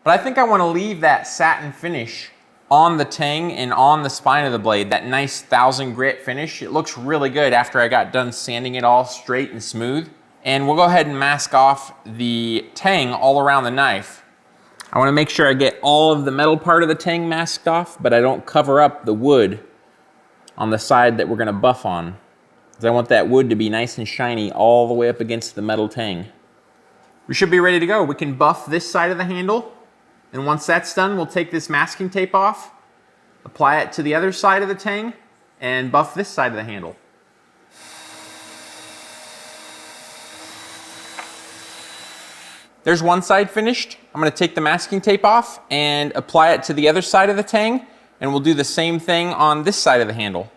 But I think I want to leave that satin finish on the tang and on the spine of the blade, that nice 1000 grit finish. It looks really good after I got done sanding it all straight and smooth. And we'll go ahead and mask off the tang all around the knife. I want to make sure I get all of the metal part of the tang masked off, but I don't cover up the wood on the side that we're going to buff on, because I want that wood to be nice and shiny all the way up against the metal tang. We should be ready to go. We can buff this side of the handle, and once that's done, we'll take this masking tape off, apply it to the other side of the tang, and buff this side of the handle. There's one side finished. I'm going to take the masking tape off and apply it to the other side of the tang, and we'll do the same thing on this side of the handle.